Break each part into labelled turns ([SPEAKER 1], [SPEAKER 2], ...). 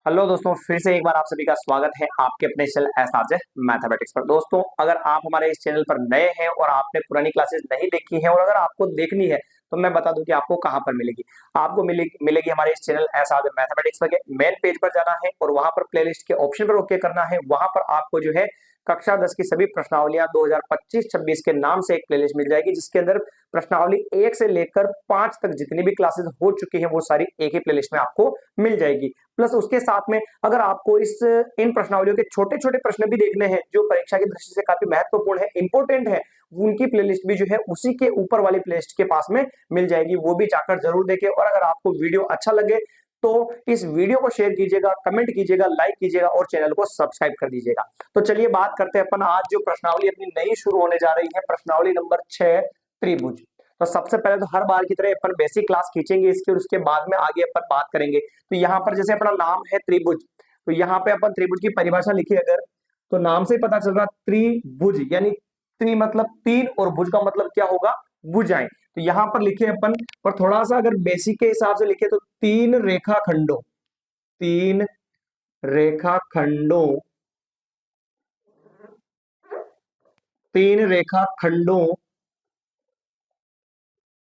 [SPEAKER 1] Hello दोस्तों, फिर से एक बार आप सभी का स्वागत है आपके अपने चैनल एसआरजे मैथमेटिक्स पर। दोस्तों, अगर आप हमारे इस चैनल पर नए हैं और आपने पुरानी क्लासेस नहीं देखी हैं और अगर आपको देखनी है तो मैं बता दूं कि आपको कहां पर मिलेगी। आपको मिलेगी हमारे इस चैनल एसआरजे मैथमेटिक्स पर मेन पेज पर जाना है और वहां पर प्लेलिस्ट के ऑप्शन पर ओके करना है। वहां पर आपको जो है कक्षा 10 की सभी प्रश्नावलियां 2025-26 के नाम से एक प्लेलिस्ट मिल जाएगी, जिसके अंदर प्रश्नावली 1 से लेकर 5 तक जितनी भी क्लासेस हो चुकी हैं वो सारी एक ही प्लेलिस्ट में आपको मिल जाएगी। प्लस उसके साथ में अगर आपको इन प्रश्नावलियों के छोटे छोटे प्रश्न भी देखने हैं जो परीक्षा की दृष्टि से काफी महत्वपूर्ण है, इंपॉर्टेंट है, उनकी प्लेलिस्ट भी जो है उसी के ऊपर वाली प्लेलिस्ट के पास में मिल जाएगी। वो भी जाकर जरूर देखें। और अगर आपको वीडियो अच्छा लगे तो इस वीडियो को शेयर कीजिएगा, कमेंट कीजिएगा, लाइक कीजिएगा और चैनल को सब्सक्राइब कर दीजिएगा। तो चलिए बात करते हैं अपन आज जो प्रश्नावली अपनी नई शुरू होने जा रही है, प्रश्नावली नंबर 6, त्रिभुज। तो सबसे पहले तो हर बार की तरह अपन बेसिक क्लास खींचेंगे इसकी और उसके बाद में आगे अपन बात करेंगे। तो यहाँ पर जैसे अपना नाम है त्रिभुज, तो यहाँ पे अपन त्रिभुज की परिभाषा लिखी अगर, तो नाम से ही पता चल रहा त्रिभुज यानी त्रि मतलब तीन और भुज का मतलब क्या होगा, भुजाएं। तो यहाँ पर लिखे अपन, पर थोड़ा सा अगर बेसिक के हिसाब से लिखे तो तीन रेखाखंडों तीन रेखाखंडों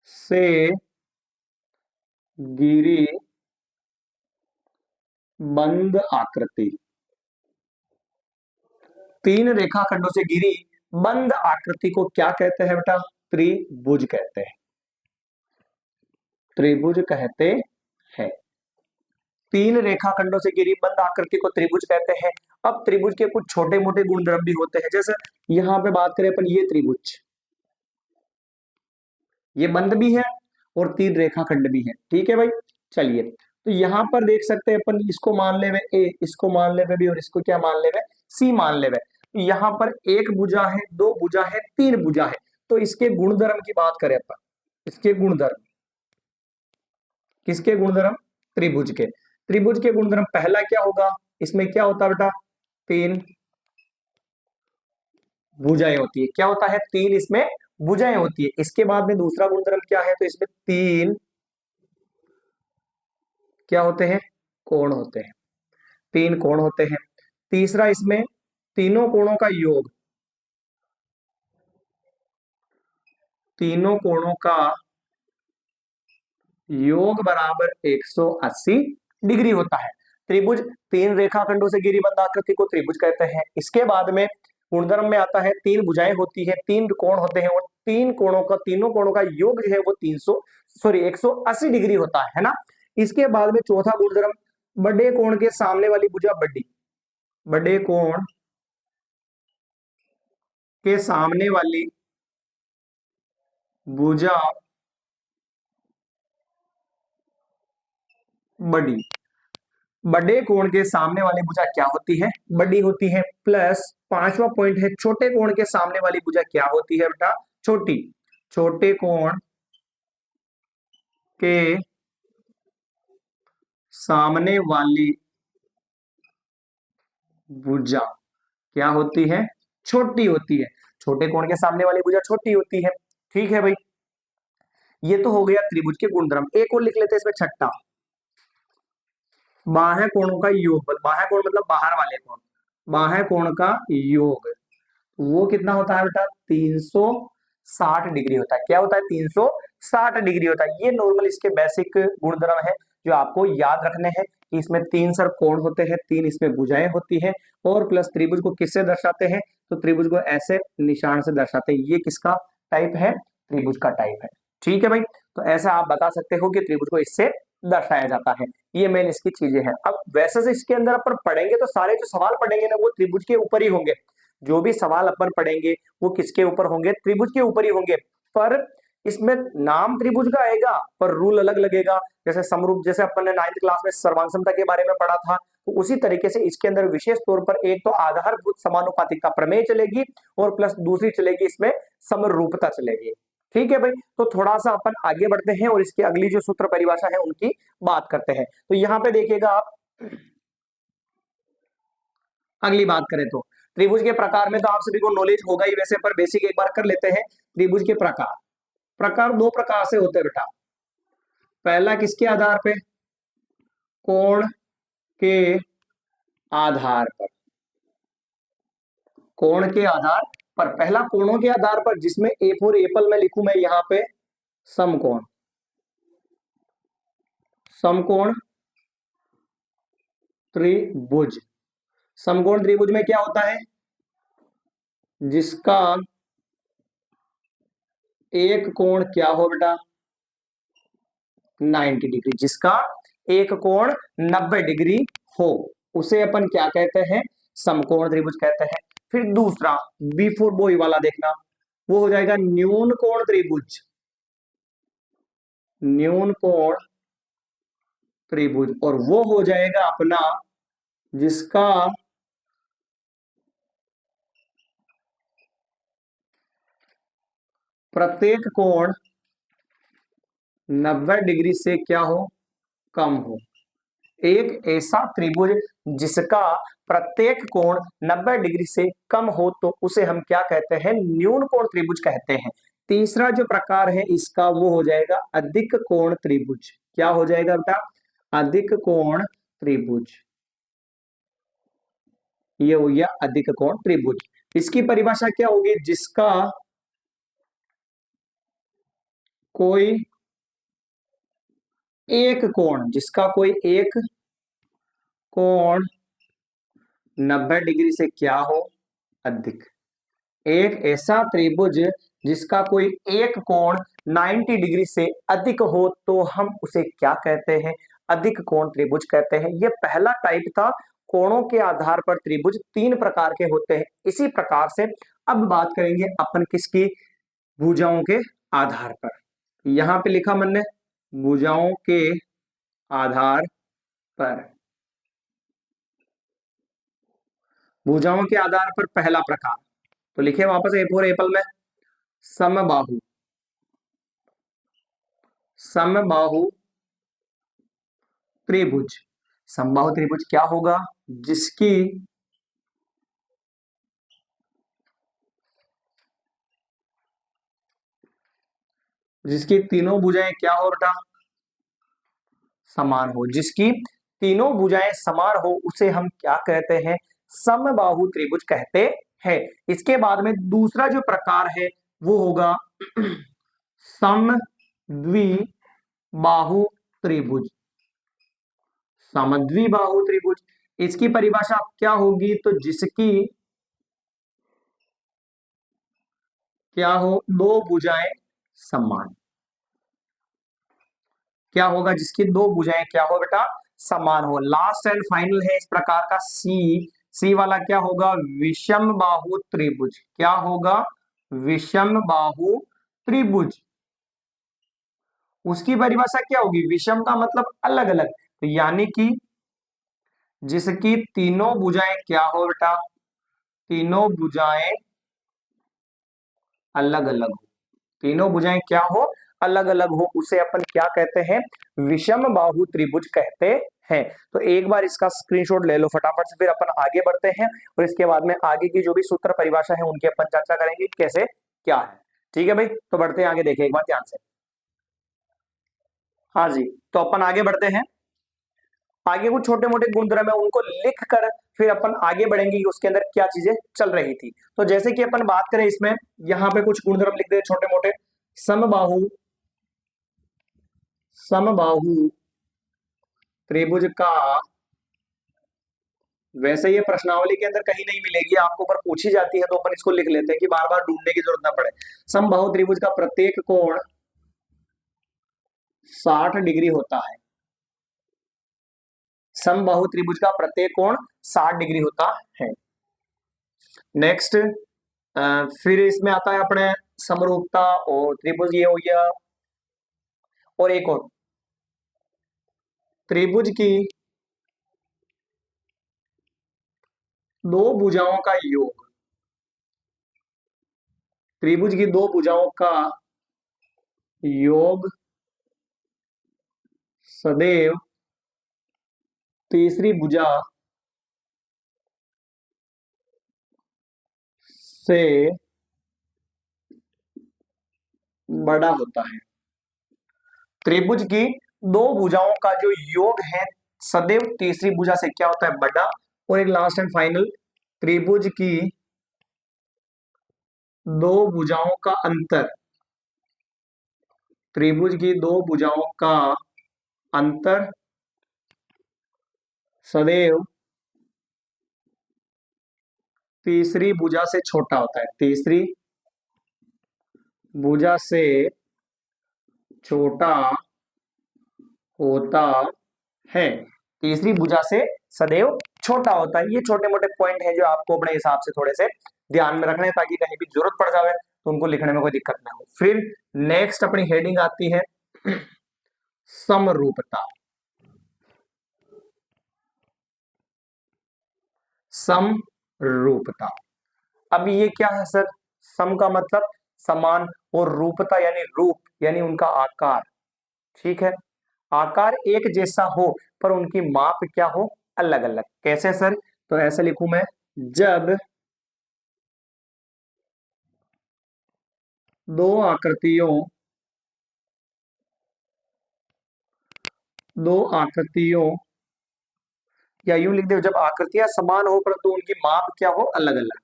[SPEAKER 1] से घिरी बंद आकृति, तीन रेखाखंडों से घिरी बंद आकृति को क्या कहते हैं बेटा, त्रिभुज कहते हैं। त्रिभुज कहते हैं। तीन रेखाखंडों से घिरी बंद आकृति को त्रिभुज कहते हैं। अब त्रिभुज के कुछ छोटे मोटे गुणधर्म भी होते हैं, जैसे यहां पे बात करें अपन, ये त्रिभुज ये बंद भी है और तीन रेखाखंड भी है, ठीक है भाई। चलिए, तो यहां पर देख सकते हैं अपन, इसको मान ले ए, इसको मान ले बी और इसको क्या मान ले सी मान ले। तो यहाँ पर एक भुजा है, दो भुजा है, तीन भुजा है। तो इसके गुणधर्म की बात करें अपन, इसके गुणधर्म, किसके गुणधर्म, त्रिभुज के। त्रिभुज के गुणधर्म पहला क्या होगा, इसमें क्या होता है बेटा, तीन भुजाएं होती है। क्या होता है, तीन इसमें भुजाएं होती है। इसके बाद में दूसरा गुणधर्म क्या है, तो इसमें तीन क्या होते हैं, कोण होते हैं, तीन कोण होते हैं। तीसरा, इसमें तीनों कोणों का योग, तीनों कोणों का योग बराबर 180 डिग्री होता है। त्रिभुज तीन रेखाखंडों से घिरी बंद आकृति को त्रिभुज कहते हैं। इसके बाद में गुणधर्म में आता है, तीन भुजाएं होती है, तीन कोण होते हैं और तीनों कोणों का योग जो है वो 180 डिग्री होता है ना। इसके बाद में चौथा गुणधर्म, बड़े कोण के सामने वाली भुजा बड़ी, बड़े कोण के सामने वाली भुजा बड़ी, बड़े कोण के सामने वाली भुजा क्या होती है, बड़ी होती है। प्लस पांचवा पॉइंट है, छोटे कोण के सामने वाली भुजा क्या होती है बेटा, छोटी। छोटे कोण के सामने वाली भुजा क्या होती है, छोटी होती है। छोटे कोण के सामने वाली भुजा छोटी होती है, ठीक है भाई। ये तो हो गया त्रिभुज के गुणधर्म। एक और लिख लेते हैं इसमें छठा, बाह्य कोणों का योग। बाह्य कोण मतलब बाहर वाले कोण, बाह्य कोण का योग वो कितना होता है बेटा, 360 डिग्री होता है। क्या होता है, 360 डिग्री होता है। ये नॉर्मल इसके बेसिक गुणधर्म है जो आपको याद रखने हैं कि इसमें तीन सर कोण होते हैं, तीन इसमें भुजाएं होती हैं और प्लस त्रिभुज को किससे दर्शाते हैं, तो त्रिभुज को ऐसे निशान से दर्शाते हैं। ये किसका टाइप है, त्रिभुज का टाइप है, ठीक है भाई। तो ऐसा आप बता सकते हो कि त्रिभुज को इससे दर्शाया जाता है। ये मेन इसकी चीजें हैं। अब वैसे से इसके अंदर अपन पढ़ेंगे तो सारे जो सवाल पढ़ेंगे ना वो त्रिभुज के ऊपर ही होंगे। जो भी सवाल अपन पढ़ेंगे वो किसके ऊपर होंगे, त्रिभुज के ऊपर ही होंगे। पर इसमें नाम त्रिभुज का आएगा पर रूल अलग लगेगा। जैसे समरूप, जैसे अपन ने 9th क्लास में सर्वांग समता के बारे में पढ़ा था, तो उसी तरीके से इसके अंदर विशेष तौर पर एक तो आधारभूत समानुपातिकता प्रमेय चलेगी और प्लस दूसरी चलेगी इसमें समरूपता चलेगी, ठीक है भाई। तो थोड़ा सा अपन आगे बढ़ते हैं और इसकी अगली जो सूत्र परिभाषा है उनकी बात करते हैं। तो यहाँ पे देखिएगा आप, अगली बात करें तो त्रिभुज के प्रकार में तो आप सभी को नॉलेज होगा ही वैसे, पर बेसिक एक बार कर लेते हैं। त्रिभुज के प्रकार, प्रकार दो प्रकार से होते हैं बेटा। पहला किसके आधार पे, कोण के आधार पर, कोण के आधार पर, पहला कोणों के आधार पर, जिसमें ए फॉर एप्पल में लिखूं मैं यहां पे समकोण, समकोण त्रिभुज। समकोण त्रिभुज में क्या होता है, जिसका एक कोण क्या हो बेटा 90 डिग्री, जिसका एक कोण 90 डिग्री हो, उसे अपन क्या कहते हैं, समकोण त्रिभुज कहते हैं। फिर दूसरा बी फॉर बॉय वाला देखना, वो हो जाएगा न्यून कोण त्रिभुज, न्यून कोण त्रिभुज, और वो हो जाएगा अपना जिसका प्रत्येक कोण 90 डिग्री से क्या हो, कम हो। एक ऐसा त्रिभुज जिसका प्रत्येक कोण 90 डिग्री से कम हो तो उसे हम क्या कहते हैं, न्यून कोण त्रिभुज कहते हैं। तीसरा जो प्रकार है इसका वो हो जाएगा अधिक कोण त्रिभुज। क्या हो जाएगा बेटा, अधिक कोण त्रिभुज, ये हो गया अधिक कोण त्रिभुज। इसकी परिभाषा क्या होगी, जिसका कोई एक कोण, जिसका कोई एक कोण 90 डिग्री से क्या हो, अधिक। एक ऐसा त्रिभुज जिसका कोई एक कोण 90 डिग्री से अधिक हो तो हम उसे क्या कहते हैं, अधिक कोण त्रिभुज कहते हैं। यह पहला टाइप था, कोणों के आधार पर त्रिभुज तीन प्रकार के होते हैं। इसी प्रकार से अब बात करेंगे अपन किसकी, भुजाओं के आधार पर। यहां पे लिखा मैंने भुजाओं के आधार पर, भुजाओं के आधार पर पहला प्रकार, तो लिखे वापस ए फॉर एप्पल में समबाहु, समबाहु त्रिभुज। समबाहु त्रिभुज क्या होगा, जिसकी जिसकी तीनों भुजाएं क्या हो बेटा, समान हो। जिसकी तीनों भुजाएं समान हो उसे हम क्या कहते हैं, समबाहु त्रिभुज कहते हैं। इसके बाद में दूसरा जो प्रकार है वो होगा समद्विबाहु त्रिभुज, समद्विबाहु त्रिभुज। इसकी परिभाषा क्या होगी, तो जिसकी क्या हो, दो भुजाएं समान। क्या होगा, जिसकी दो भुजाएं क्या हो बेटा, समान हो। लास्ट एंड फाइनल है इस प्रकार का सी, सी वाला क्या होगा, विषम बाहु त्रिभुज। क्या होगा, विषम बाहु त्रिभुज। उसकी परिभाषा क्या होगी, विषम का मतलब अलग अलग, तो यानी कि जिसकी तीनों भुजाएं क्या हो बेटा, तीनों भुजाएं अलग अलग हो, तीनों भुजाएं क्या हो, अलग अलग हो, उसे अपन क्या कहते हैं, विषम बाहु त्रिभुज कहते हैं। तो एक बार इसका स्क्रीनशॉट ले लो फटाफट से, फिर अपन आगे बढ़ते हैं और इसके बाद में आगे की जो भी सूत्र परिभाषा है उनकी अपन चर्चा करेंगे कैसे क्या है। ठीक है भाई, तो बढ़ते हैं आगे, देखिए एक बार ध्यान से। हाँ जी, तो अपन आगे बढ़ते हैं। आगे कुछ छोटे मोटे गुणधर्म है उनको लिख कर फिर अपन आगे बढ़ेंगे कि उसके अंदर क्या चीजें चल रही थी। तो जैसे कि अपन बात करें इसमें, यहां पे कुछ गुणधर्म लिख दे छोटे मोटे, समबाहु, समबाहु त्रिभुज का, वैसे ये प्रश्नावली के अंदर कहीं नहीं मिलेगी, आपको पर पूछी जाती है तो अपन इसको लिख लेते हैं कि बार बार ढूंढने की जरूरत ना पड़े। समबाहु त्रिभुज का प्रत्येक कोण 60 डिग्री होता है, समबाहु त्रिभुज का प्रत्येक कोण 60 डिग्री होता है। नेक्स्ट, फिर इसमें आता है अपने समरूपता और त्रिभुज, ये हो गया। और एक और, त्रिभुज की दो भुजाओं का योग, त्रिभुज की दो भुजाओं का योग सदैव तीसरी भुजा से बड़ा होता है। त्रिभुज की दो भुजाओं का जो योग है सदैव तीसरी भुजा से क्या होता है, बड़ा। और एक लास्ट एंड फाइनल, त्रिभुज की दो भुजाओं का अंतर, त्रिभुज की दो भुजाओं का अंतर सदैव तीसरी भुजा से छोटा होता है, तीसरी भुजा से छोटा होता है, तीसरी भुजा से सदैव छोटा होता है। ये छोटे मोटे पॉइंट हैं जो आपको अपने हिसाब से थोड़े से ध्यान में रखने हैं, ताकि कहीं भी जरूरत पड़ जाए तो उनको लिखने में कोई दिक्कत ना हो। फिर नेक्स्ट अपनी हेडिंग आती है समरूपता। समरूपता, अब ये क्या है सर? सम का मतलब समान, और रूपता यानी रूप, यानी उनका आकार। ठीक है, आकार एक जैसा हो पर उनकी माप क्या हो, अलग अलग। कैसे सर? तो ऐसे लिखूं मैं, जब दो आकृतियों दो आकृतियों या यूं लिख दो, जब आकृतियां समान हो परंतु उनकी माप क्या हो, अलग अलग।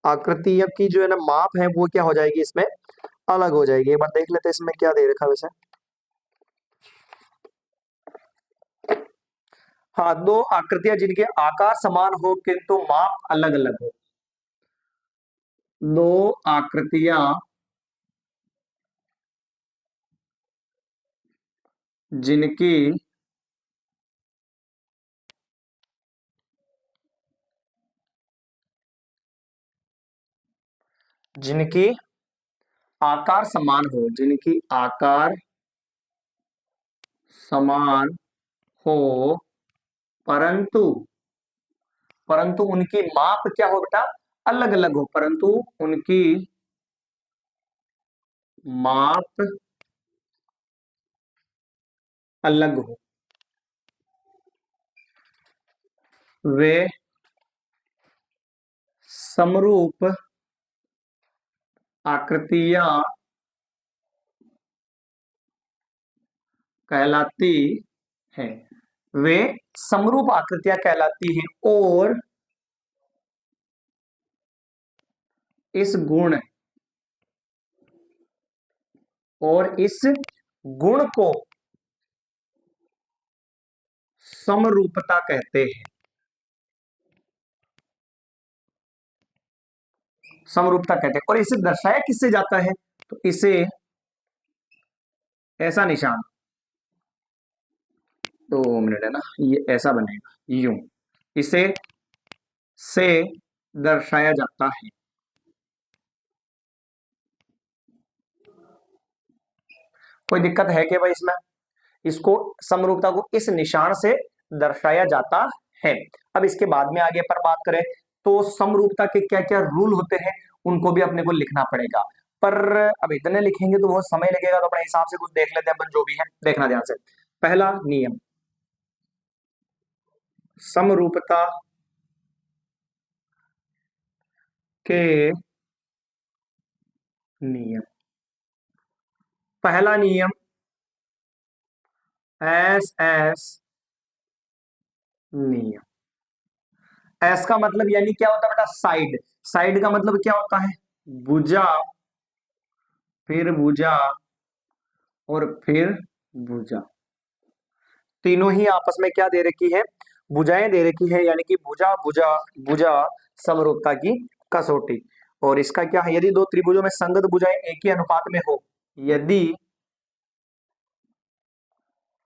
[SPEAKER 1] आकृति की जो है ना माप है वो क्या हो जाएगी, इसमें अलग हो जाएगी। एक बार देख लेते हैं इसमें क्या दे रखा है वैसे। हाँ, दो आकृतियां जिनके आकार समान हो किंतु माप अलग अलग हो। दो आकृतियां जिनकी जिनकी आकार समान हो, जिनकी आकार समान हो परंतु परंतु उनकी माप क्या हो बेटा, अलग अलग हो, परंतु उनकी माप अलग हो, वे समरूप आकृतियां कहलाती हैं। वे समरूप आकृतियां कहलाती हैं, इस गुण और इस गुण को समरूपता कहते हैं। समरूपता कहते हैं, और इसे दर्शाया किससे जाता है, तो इसे ऐसा निशान, 2 मिनट है ना, ये ऐसा बनेगा, यूं इसे से दर्शाया जाता है। कोई दिक्कत है कि भाई इसमें? इसको समरूपता को इस निशान से दर्शाया जाता है। अब इसके बाद में आगे पर बात करें तो समरूपता के क्या क्या रूल होते हैं, उनको भी अपने को लिखना पड़ेगा। पर अब इतने लिखेंगे तो बहुत समय लगेगा, तो अपने हिसाब से कुछ देख लेते हैं अपन, जो भी है देखना ध्यान से। पहला नियम, समरूपता के नियम। पहला नियम, एस एस नियम। एस का मतलब यानी क्या होता है बेटा, साइड। साइड का मतलब क्या होता है, भुजा, फिर भुजा और फिर भुजा। तीनों ही आपस में क्या दे रखी है, भुजाएं दे रखी है, यानी कि भुजा भुजा भुजा समरूपता की कसौटी। और इसका क्या है, यदि दो त्रिभुजों में संगत भुजाएं एक ही अनुपात में हो, यदि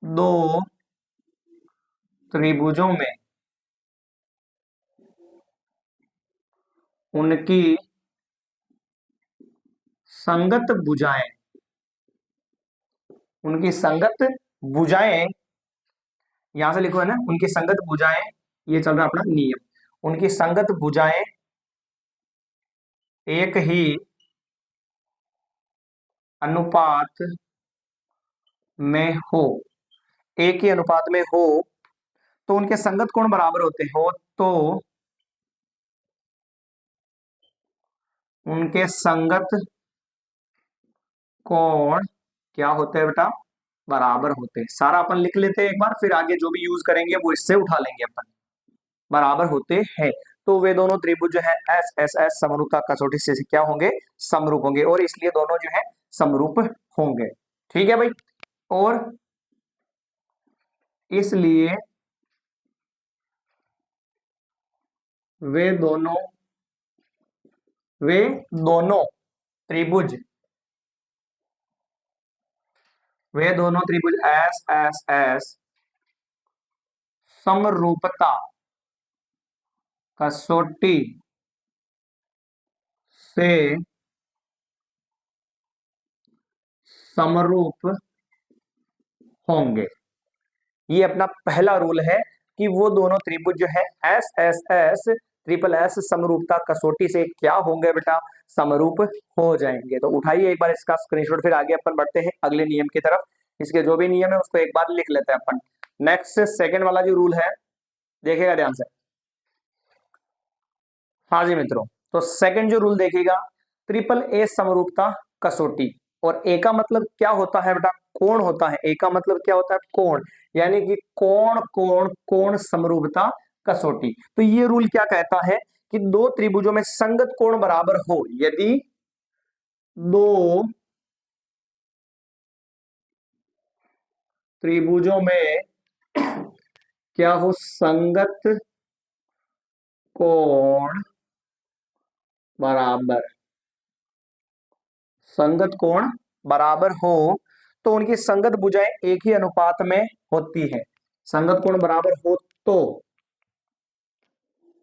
[SPEAKER 1] दो त्रिभुजों में उनकी संगत भुजाएं उनकी संगत भुजाएं यहां से लिखो है ना, उनकी संगत भुजाएं, ये चल रहा है अपना नियम, उनकी संगत भुजाएं एक ही अनुपात में हो, एक ही अनुपात में हो, तो उनके संगत कोण बराबर होते हो, तो उनके संगत कोण क्या होते हैं बेटा, बराबर होते हैं। सारा अपन लिख लेते हैं एक बार, फिर आगे जो भी यूज करेंगे वो इससे उठा लेंगे अपन। बराबर होते हैं, तो वे दोनों त्रिभुज जो है एस एस एस समरूपता कसौटी से क्या होंगे, समरूप होंगे, और इसलिए दोनों जो है समरूप होंगे। ठीक है भाई। और इसलिए वे दोनों वे दोनों त्रिभुज वे दोनों त्रिभुज एस एस एस समरूपता कसौटी से समरूप होंगे। ये अपना पहला रूल है कि वो दोनों त्रिभुज जो है S S S triple S समरूपता कसौटी से क्या होंगे बेटा, समरूप हो जाएंगे। तो उठाइए एक बार इसका स्क्रीनशॉट, फिर आगे अपन बढ़ते हैं अगले नियम की तरफ। इसके जो भी नियम है उसको एक बार लिख लेते हैं अपन। नेक्स्ट सेकंड वाला जो रूल है, देखिएगा ध्यान से। हाँ जी मित्रों, तो सेकंड जो रूल देखिएगा, ट्रिपल ए समरूपता कसौटी। और ए का मतलब क्या होता है बेटा, कोण होता है। ए का मतलब क्या होता है, कोण, यानी कि कोण कोण कोण समरूपता कसौटी। तो ये रूल क्या कहता है कि दो त्रिभुजों में संगत कोण बराबर हो, यदि दो त्रिभुजों में क्या हो, संगत कोण बराबर, संगत कोण बराबर हो, तो उनकी संगत भुजाएं एक ही अनुपात में होती है। संगत कोण बराबर हो तो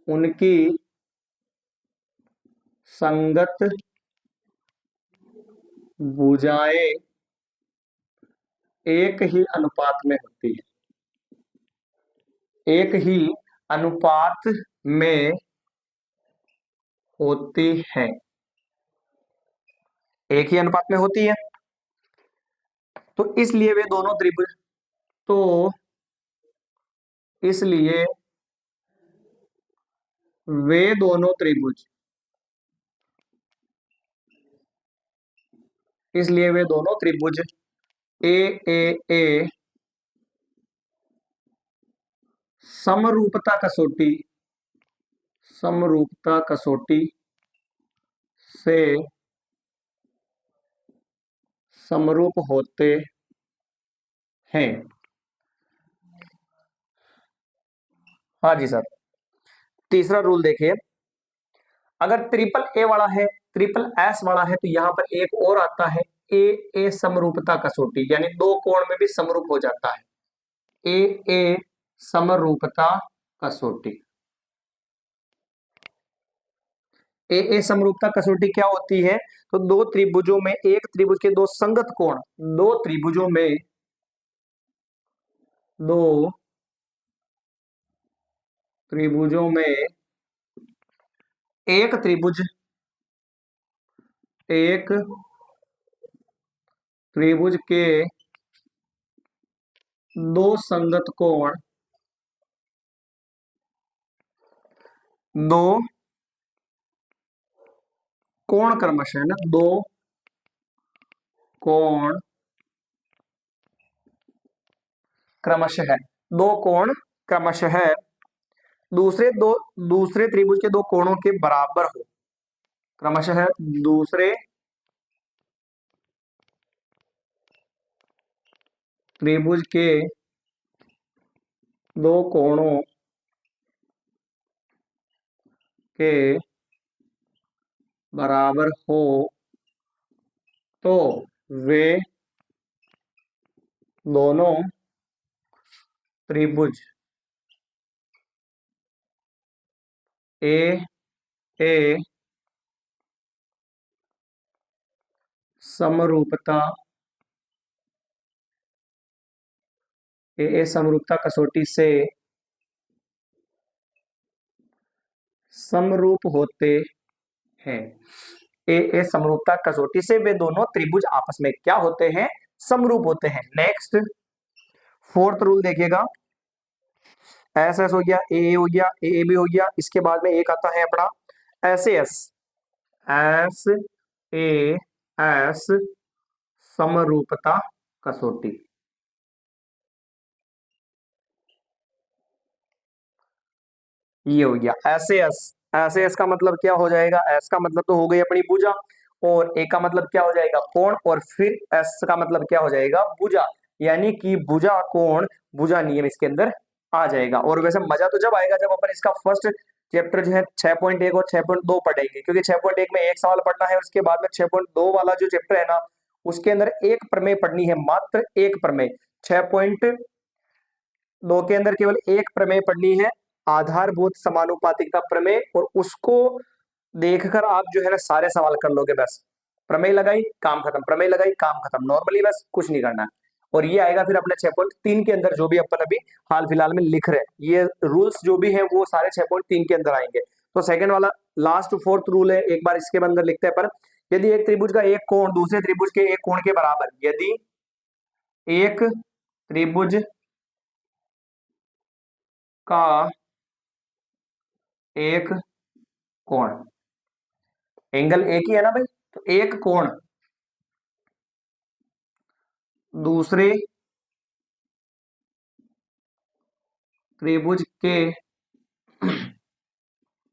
[SPEAKER 1] उनकी संगत भुजाएं एक ही अनुपात में होती है, एक ही अनुपात में होती है, एक ही अनुपात में होती है। तो इसलिए वे दोनों त्रिभुज तो इसलिए वे दोनों त्रिभुज इसलिए वे दोनों त्रिभुज ए ए ए समरूपता कसौटी समरूपता कसौटी से समरूप होते हैं। हाँ जी सर। तीसरा रूल देखिए, अगर ट्रिपल ए वाला है, ट्रिपल एस वाला है, तो यहां पर एक और आता है ए ए समरूपता कसौटी, यानी दो कोण में भी समरूप हो जाता है। ए ए समरूपता कसौटी। ए ए समरूपता कसौटी क्या होती है, तो दो त्रिभुजों में, एक त्रिभुज के दो संगत कोण, दो त्रिभुजों में दो त्रिभुजों में एक त्रिभुज एक त्रिभुज के दो संगत कोण, दो कोण क्रमशः है ना, दो कोण क्रमशः है, दो कोण क्रमशः दूसरे त्रिभुज के दो कोणों के बराबर हो, क्रमशः दूसरे त्रिभुज के दो कोणों के बराबर हो, तो वे दोनों त्रिभुज ए ए समरूपता ए ए समरूपता कसौटी से समरूप होते हैं। ए ए समरूपता कसौटी से वे दोनों त्रिभुज आपस में क्या होते हैं, समरूप होते हैं। नेक्स्ट फोर्थ रूल देखिएगा, एस एस हो गया, ए हो गया, ए भी हो गया, इसके बाद में एक आता है अपना S A S, S A S समरूपता कसौटी। ये हो गया ऐसे एस। ऐसे एस का मतलब क्या हो जाएगा? एस का मतलब तो हो गई अपनी भुजा, और ए का मतलब क्या हो जाएगा? कोण, और फिर एस का मतलब क्या हो जाएगा? भुजा। यानी कि भुजा कोण भुजा नियम इसके अंदर आ जाएगा। और वैसे मजा तो जब आएगा जब अपन इसका फर्स्ट चैप्टर जो है 6.1 और 6.2 पढ़ेंगे, क्योंकि 6.1 में एक सवाल पढ़ना है, उसके बाद में 6.2 वाला जो चैप्टर है ना, उसके अंदर एक प्रमेय पढ़नी है, मात्र एक प्रमेय। 6.2 के अंदर केवल एक प्रमेय पढ़नी है, आधारभूत समानुपातिकता प्रमेय, और उसको देखकर आप जो है ना सारे सवाल कर लोगे। बस प्रमेय लगाई काम खत्म, प्रमेय लगाई काम खत्म, नॉर्मली बस कुछ नहीं करना है। और ये आएगा फिर अपने 6.3 के अंदर, जो भी अपन अभी हाल फिलहाल में लिख रहे हैं, ये रूल्स जो भी है वो सारे 6.3 के अंदर आएंगे। तो सेकंड वाला लास्ट फोर्थ रूल है, एक बार इसके अंदर लिखते हैं पर। यदि एक त्रिभुज का एक कोण दूसरे त्रिभुज के एक कोण के बराबर, यदि एक त्रिभुज का एक कोण, एंगल एक ही है ना भाई, तो एक कोण दूसरे त्रिभुज के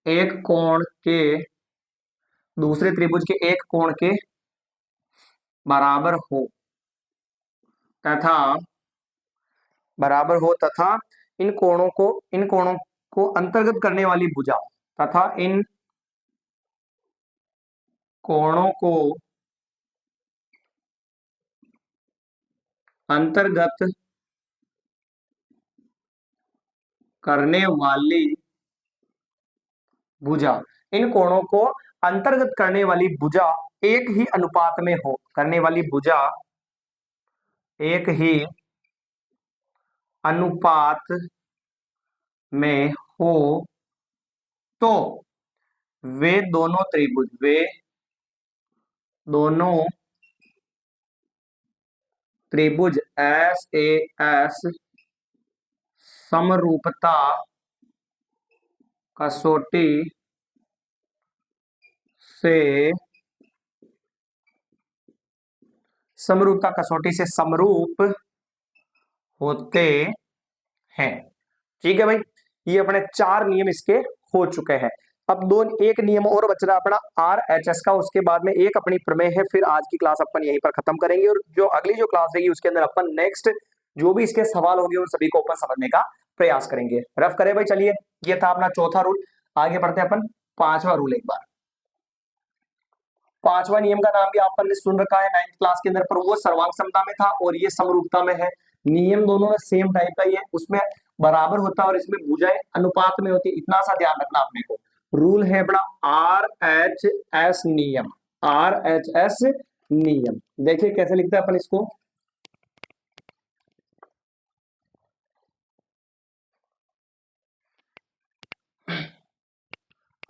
[SPEAKER 1] एक कोण के दूसरे त्रिभुज के एक कोण के बराबर हो तथा तथा इन कोणों को अंतर्गत करने वाली भुजा, तथा इन कोणों को अंतर्गत करने वाली भुजा, इन कोणों को अंतर्गत करने वाली भुजा एक ही अनुपात में हो, करने वाली भुजा एक ही अनुपात में हो, तो वे दोनों त्रिभुज एस ए एस समरूपता कसौटी से समरूप होते हैं। ठीक है भाई, ये अपने चार नियम इसके हो चुके हैं। अब दो एक नियम और बच रहा अपना आर एच एस का, उसके बाद में एक अपनी प्रमेय है, फिर आज की क्लास अपन यहीं पर खत्म करेंगे, और जो अगली जो क्लास रहेगी उसके अंदर अपन नेक्स्ट जो भी इसके सवाल होंगे उन सभी को अपन समझने का प्रयास करेंगे। रफ करें भाई, चलिए ये था अपना चौथा रूल। आगे बढ़ते हैं अपन पांचवा रूल। एक बार पांचवा नियम का नाम भी आपने ने सुन रखा है 9th क्लास के अंदर, पर वो सर्वांग समता में था और ये समरूपता में है। नियम दोनों में सेम टाइप का ही है, उसमें बराबर होता है और इसमें भुजाएं अनुपात में होती है, इतना सा ध्यान रखना अपने को। रूल है अपना आर एच एस नियम। आर एच एस नियम देखिए कैसे लिखते हैं अपन इसको।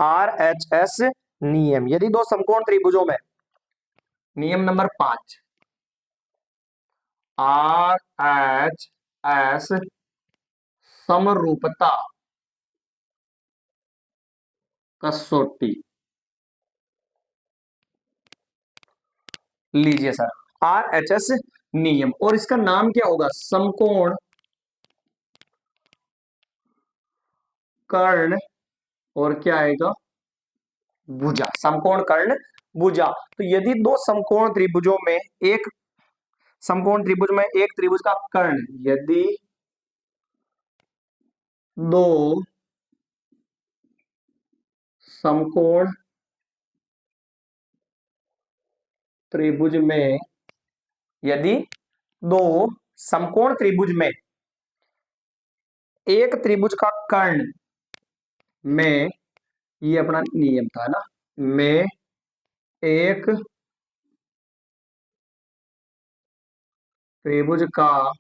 [SPEAKER 1] आर एच एस नियम, यदि दो समकोण त्रिभुजों में, नियम नंबर 5, आर एच एस समरूपता कसौटी। लीजिए सर, आर एच एस नियम, और इसका नाम क्या होगा? समकोण कर्ण, और क्या आएगा? भुजा। समकोण कर्ण भुजा। तो यदि दो समकोण त्रिभुजों में एक समकोण त्रिभुज में एक त्रिभुज का कर्ण, यदि दो समकोण त्रिभुज में यदि दो समकोण त्रिभुज में एक त्रिभुज का कर्ण में, ये अपना नियम था ना, में एक त्रिभुज का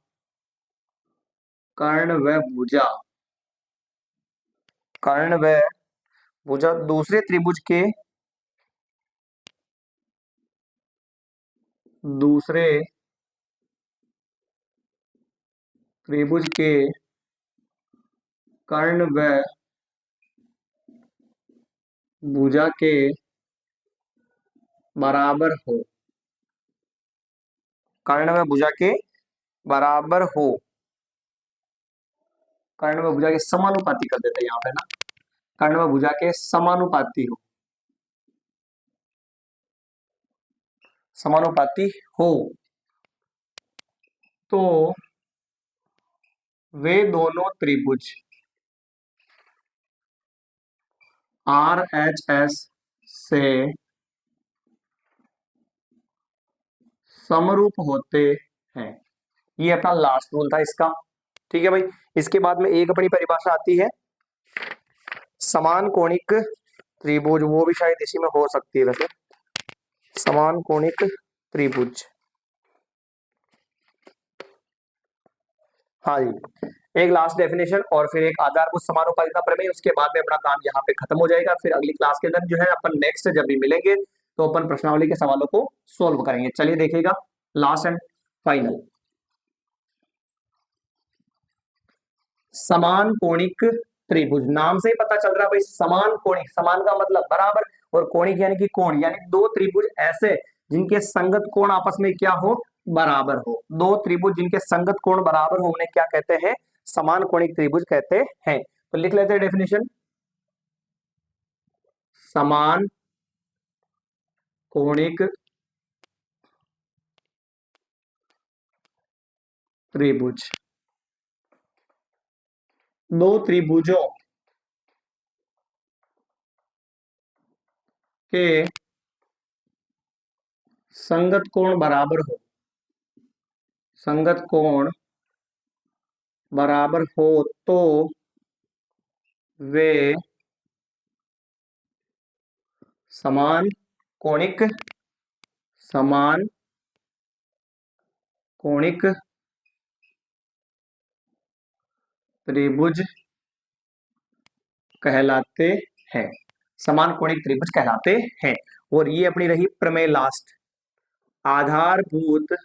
[SPEAKER 1] कर्ण व भुजा, कर्ण व भुजा दूसरे त्रिभुज के कर्ण व भुजा के बराबर हो, कर्ण व भुजा के बराबर हो, कर्ण व भुजा के समानुपाती कर देते हैं यहाँ पे ना, कर्ण व भुजा के समानुपाती हो, समानुपाती हो तो वे दोनों त्रिभुज RHS से समरूप होते हैं। ये अपना लास्ट रूल था इसका। ठीक है भाई, इसके बाद में एक अपनी परिभाषा आती है समान कोणिक त्रिभुज, वो भी शायद इसी में हो सकती है वैसे, समान कोणिक त्रिभुज। हाँ जी, एक लास्ट डेफिनेशन और फिर एक आधारभूत समानुपातिता प्रमेय, उसके बाद में अपना काम यहाँ पे खत्म हो जाएगा। फिर अगली क्लास के अंदर जो है अपन नेक्स्ट जब भी मिलेंगे तो अपन प्रश्नावली के सवालों को सोल्व करेंगे। चलिए देखिएगा लास्ट एंड फाइनल, समान कोणिक त्रिभुज, नाम से ही पता चल रहा है भाई समान कोणिक, समान का मतलब बराबर, और कोणिक यानी कि कोण, यानी दो त्रिभुज ऐसे जिनके संगत कोण आपस में क्या हो, बराबर हो। दो त्रिभुज जिनके संगत कोण बराबर हो उन्हें क्या कहते हैं, समान कोणिक त्रिभुज कहते हैं। तो लिख लेते हैं डेफिनेशन, समान कोणिक त्रिभुज, दो त्रिभुजों के संगत कोण बराबर हो, संगत कोण बराबर हो तो वे समान कोणिक, समान कोणिक त्रिभुज कहलाते हैं, समान कोणिक त्रिभुज कहलाते हैं। और ये अपनी रही प्रमेय लास्ट, आधारभूत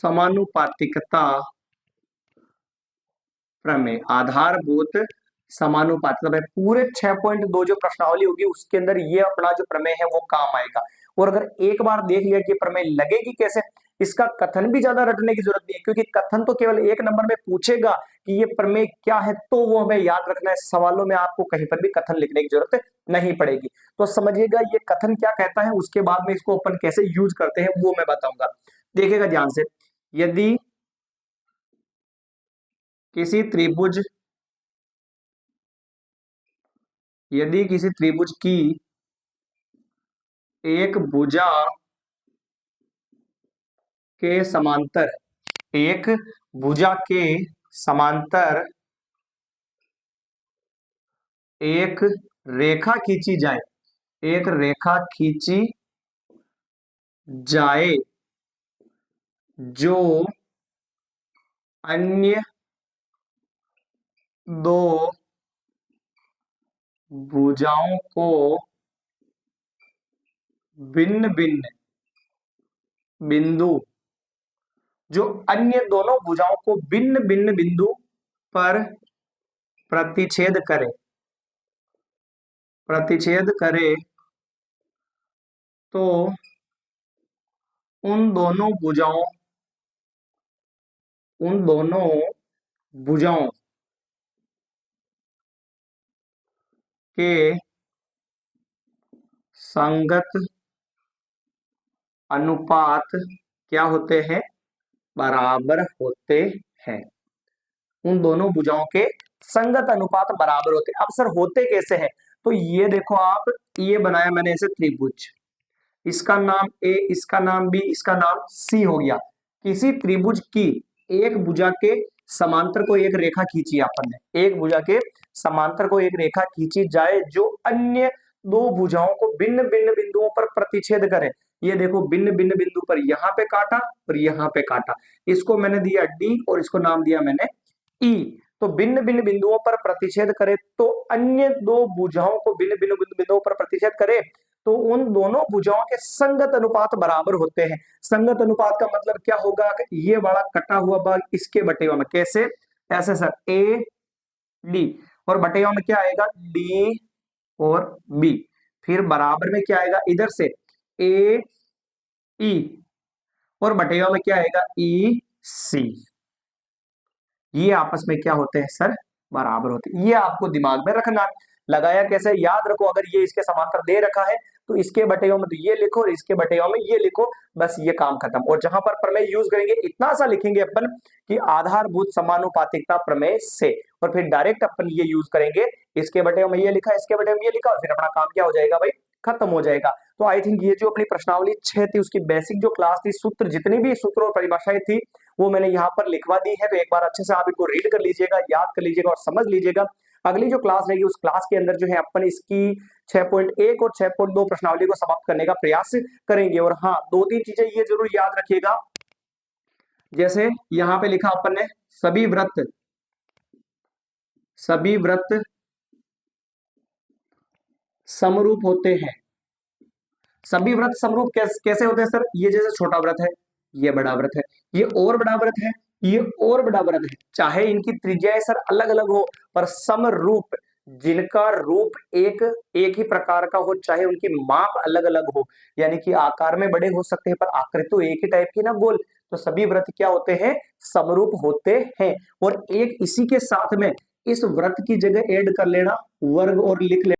[SPEAKER 1] समानुपातिकता प्रमेय, आधारभूत समानुपातिकता। पूरे 6.2 जो प्रश्नावली होगी उसके अंदर ये अपना जो प्रमेय है वो काम आएगा। और अगर एक बार देख लिया कि प्रमेय लगेगी कैसे, इसका कथन भी ज्यादा रटने की जरूरत नहीं है, क्योंकि कथन तो केवल एक नंबर में पूछेगा कि ये प्रमेय क्या है, तो वो हमें याद रखना है। सवालों में आपको कहीं पर भी कथन लिखने की जरूरत नहीं पड़ेगी। तो समझिएगा ये कथन क्या कहता है, उसके बाद में इसको अपन कैसे यूज करते हैं वो मैं बताऊंगा। देखिएगा ध्यान से, यदि किसी त्रिभुज, यदि किसी त्रिभुज की एक भुजा के समांतर, एक भुजा के समांतर एक रेखा खींची जाए, एक रेखा खींची जाए जो अन्य दो भुजाओं को भिन्न भिन्न बिंदु, जो अन्य दोनों भुजाओं को भिन्न भिन्न बिंदु पर प्रतिच्छेद करे, प्रतिच्छेद करे तो उन दोनों भुजाओं, उन दोनों भुजाओं के संगत अनुपात क्या होते हैं, बराबर होते हैं। उन दोनों भुजाओं के संगत अनुपात बराबर होते हैं। अब सर होते कैसे हैं, तो ये देखो आप, ये बनाया मैंने ऐसे त्रिभुज, इसका नाम ए, इसका नाम बी, इसका नाम सी हो गया। किसी त्रिभुज की एक भुजा के समांतर को एक रेखा खींची अपन ने, एक भुजा के समांतर को एक रेखा खींची जाए जो अन्य दो भुजाओं को भिन्न भिन्न बिंदुओं पर प्रतिच्छेद करे। ये देखो भिन्न भिन्न बिंदु पर यहाँ पे काटा और यहाँ पे काटा, इसको मैंने दिया डी और इसको नाम दिया मैंने ई। तो भिन्न भिन्न बिंदुओं पर प्रतिच्छेद करे तो अन्य दो भुजाओं को भिन्न भिन्न बिंदुओं पर प्रतिच्छेद करे तो उन दोनों भुजाओं के संगत अनुपात बराबर होते हैं। संगत अनुपात का मतलब क्या होगा कि ये वाला कटा हुआ भाग इसके बटेवा में, कैसे, ऐसे सर, ए डी और बटेवा में क्या आएगा, डी और बी, फिर बराबर में क्या आएगा, इधर से ए ई और बटेवा में क्या आएगा ई सी। ये आपस में क्या होते हैं सर, बराबर होते हैं। ये आपको दिमाग में रखना। लगाया कैसे, याद रखो, अगर ये इसके समांतर दे रखा है तो इसके बटेवा में तो ये लिखो और इसके बटेवा में ये लिखो, बस ये काम खत्म। और जहां पर प्रमेय यूज करेंगे इतना सा लिखेंगे अपन कि आधारभूत समानुपातिकता प्रमेय से, और फिर डायरेक्ट अपन ये यूज करेंगे, इसके बटेवा में ये लिखा, इसके बटेवा में ये लिखा, और फिर अपना काम क्या हो जाएगा भाई, खत्म हो जाएगा। तो आई थिंक ये जो अपनी प्रश्नावली 6 थी उसकी बेसिक जो क्लास थी, सूत्र जितनी भी सूत्र और परिभाषाएं थी वो मैंने यहाँ पर लिखवा दी है। तो एक बार अच्छे से आप इनको रीड कर लीजिएगा, याद कर लीजिएगा और समझ लीजिएगा। अगली जो क्लास रहेगी उस क्लास के अंदर जो है अपन इसकी 6.1 और 6.2 प्रश्नावली को समाप्त करने का प्रयास करेंगे। और हाँ, 2-3 चीजें ये जरूर याद रखिएगा, जैसे यहाँ पे लिखा अपन ने सभी व्रत समरूप होते हैं। सभी व्रत समरूप कैसे होते हैं सर, ये जैसे छोटा व्रत है, ये बड़ा व्रत है, ये और बड़ा व्रत है, ये और बड़ा व्रत है, चाहे इनकी त्रिज्याएं सर अलग अलग हो पर समरूप, जिनका रूप एक ही प्रकार का हो, चाहे उनकी माप अलग अलग हो, यानी कि आकार में बड़े हो सकते हैं पर आकृति तो एक ही टाइप की ना, गोल। तो सभी व्रत क्या होते हैं, समरूप होते हैं। और एक इसी के साथ में इस व्रत की जगह ऐड कर लेना वर्ग और लिख लेना।